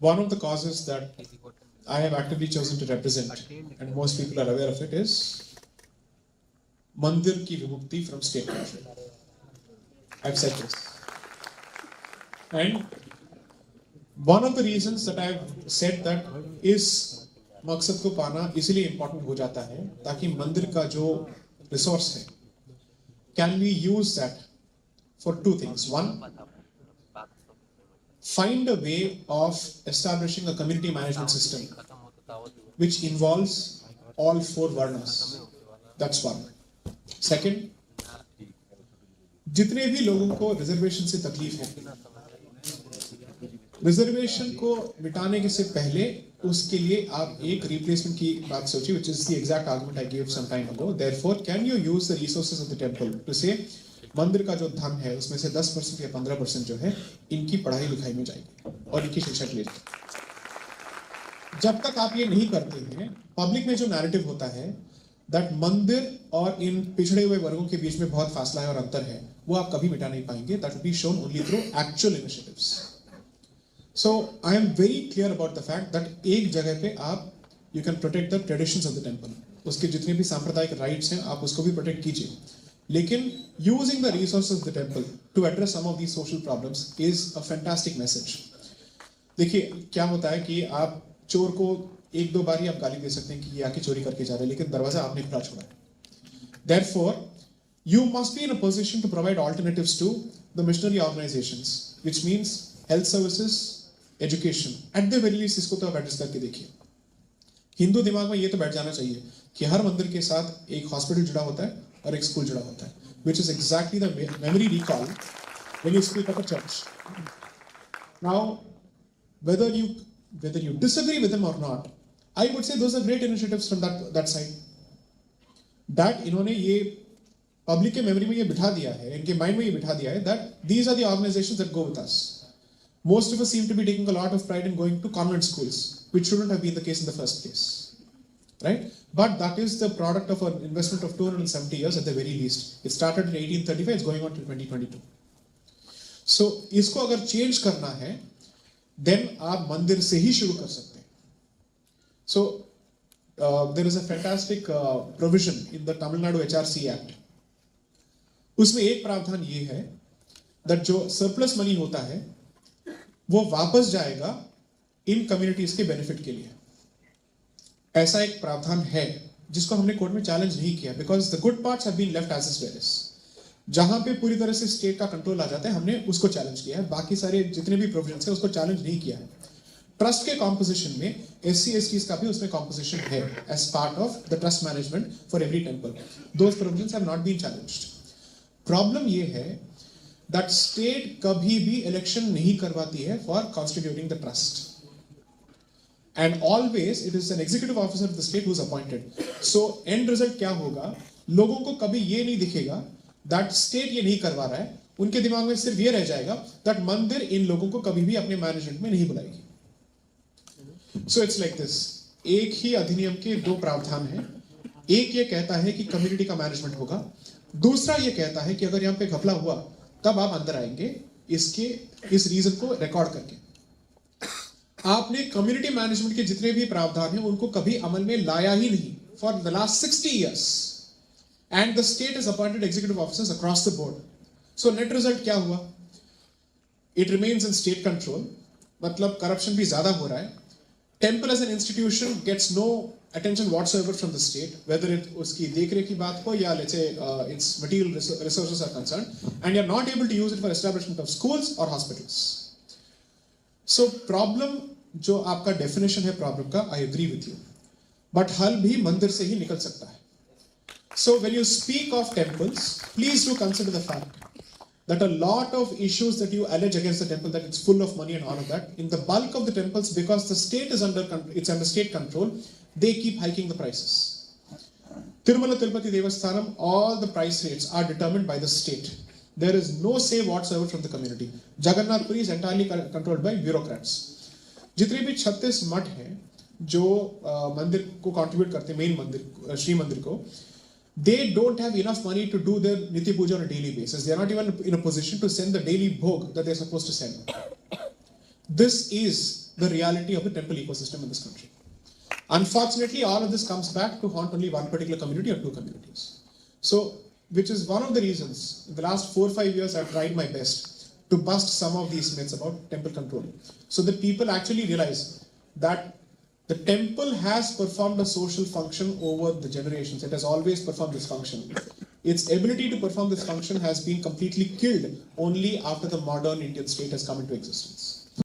one of the causes that I have actively chosen to represent, and most people are aware of it, is Mandir ki vimukti from state control. I've said this. And one of the reasons that I've said that is मकसद को पाना इसलिए important हो जाता है ताकि मंदिर का जो resource है, can we use that for two things. One, find a way of establishing a community management system which involves all four varnas. That's one. Second, जितने भी लोगों को रिजर्वेशन से तकलीफ है, रिजर्वेशन को मिटाने के से पहले उसके लिए आप एक रिप्लेसमेंट की बात सोचिए, which is the exact argument I gave some time ago. Therefore, can you use the resources of the temple to say मंदिर का जो धन है उसमें से 10% या 15% जो है इनकी पढ़ाई लिखाई में जाएगी और इनकी शिक्षा के लिए जाएगी। जब तक आप ये नहीं करते हैं, पब्लिक में जो नैरेटिव होता है दैट मंदिर और इन पिछड़े हुए वर्गों के बीच में बहुत फासला है और अंतर है, वो आप कभी मिटा नहीं पाएंगे। That will be shown only through actual initiatives. So I am very clear about the fact that एक जगह पे आप you can protect the traditions of the temple, उसके जितने भी सांप्रदायिक राइट्स हैं आप उसको भी प्रोटेक्ट कीजिए, लेकिन using the resources of the temple to address some of these social problems is a fantastic message. देखिए क्या होता है कि आप चोर को एक दो बार ही आप गाली दे सकते हैं कि ये आके चोरी करके जा रहे हैं, लेकिन दरवाजा आपने खुला छोड़ा है। Therefore, you must be in a position to provide alternatives to the missionary organizations, which means health services, education. At the very least इसको तो आप एड्रेस करके देखिए। हिंदू दिमाग में ये तो बैठ जाना चाहिए कि हर मंदिर के साथ एक हॉस्पिटल जुड़ा होता है और एक स्कूल जुड़ा होता है, which is exactly the memory recall when you speak of a church. Now, whether you disagree with them or not, I would say those are great initiatives from that side. That इन्होंने ये public के memory में ये बिठा दिया है, इनके mind में ये बिठा दिया है that these are the organizations that go with us. Most of us seem to be taking a lot of pride in going to convent schools, which shouldn't have been the case in the first place, right? But that is the product of an investment of 270 years at the very least. It started in 1835, it's going on till 2022. So इसको अगर change करना है, then आप मंदिर से ही शुरू कर सकते हैं। So there is a fantastic provision in the Tamil Nadu HRC Act. उसमें एक प्रावधान ये है that जो surplus money होता है वो वापस जाएगा इन कम्युनिटीज के बेनिफिट के लिए। ऐसा एक प्रावधान है जिसको हमने कोर्ट में चैलेंज नहीं किया, because the good parts have been left as it is. जहां पे पूरी तरह से स्टेट का कंट्रोल आ जाता है हमने उसको चैलेंज किया है, बाकी सारे जितने भी प्रोविजंस है उसको चैलेंज नहीं किया है। ट्रस्ट के कॉम्पोजिशन में SC/STs का भी उसमें कॉम्पोजिशन है as part of the trust management for every temple. Those provisions have not been challenged. Problem ये है दैट स्टेट कभी भी इलेक्शन नहीं करवाती है for constituting the trust, and always it is an executive officer of the state who is appointed. So and result क्या होगा, लोगों को कभी ये नहीं दिखेगा दैट स्टेट ये नहीं करवा रहा है, उनके दिमाग में सिर्फ ये रह जाएगा दैट मंदिर इन लोगों को कभी भी अपने मैनेजमेंट में नहीं बुलाएगी। सो इट्स लाइक दिस, एक ही अधिनियम के दो प्रावधान हैं। एक ये कहता है कि कम्युनिटी का मैनेजमेंट होगा, दूसरा ये कहता है कि अगर यहाँ पे घपला हुआ तब आप अंदर आएंगे, इस रीजन को रिकॉर्ड करके। आपने कम्युनिटी मैनेजमेंट के जितने भी प्रावधान हैं उनको कभी अमल में लाया ही नहीं for the last 60 years, and the state is appointed executive officers across the board. So net result क्या हुआ, it remains in state control, मतलब करप्शन भी ज्यादा हो रहा है। Temple as an institution gets no attention whatsoever from the state, whether it उसकी देखरेख की बात हो या let's say its material resources are concerned, and you're not able to use it for establishment of schools or hospitals. So problem जो आपका definition है problem का, I agree with you, but हल भी मंदिर से ही निकल सकता है। So when you speak of temples, please do consider the fact that a lot of issues that you allege against the temple, that it's full of money and all of that, in the bulk of the temples, because the state is it's under state control, they keep hiking the prices. Tirumala Tirupati Devasthanam, all the price rates are determined by the state. There is no say whatsoever from the community. Jagannath Puri is entirely controlled by bureaucrats. जितने भी 36 मठ हैं जो मंदिर को contribute करते हैं, main मंदिर श्री मंदिर को, they don't have enough money to do their Nitya Puja on a daily basis. They are not even in a position to send the daily bhog that they are supposed to send. This is the reality of the temple ecosystem in this country. Unfortunately, all of this comes back to haunt only one particular community or two communities. So, which is one of the reasons, in the last 4 or 5 years, I've tried my best to bust some of these myths about temple control. So that people actually realize that the temple has performed a social function over the generations. It has always performed this function. Its ability to perform this function has been completely killed only after the modern Indian state has come into existence.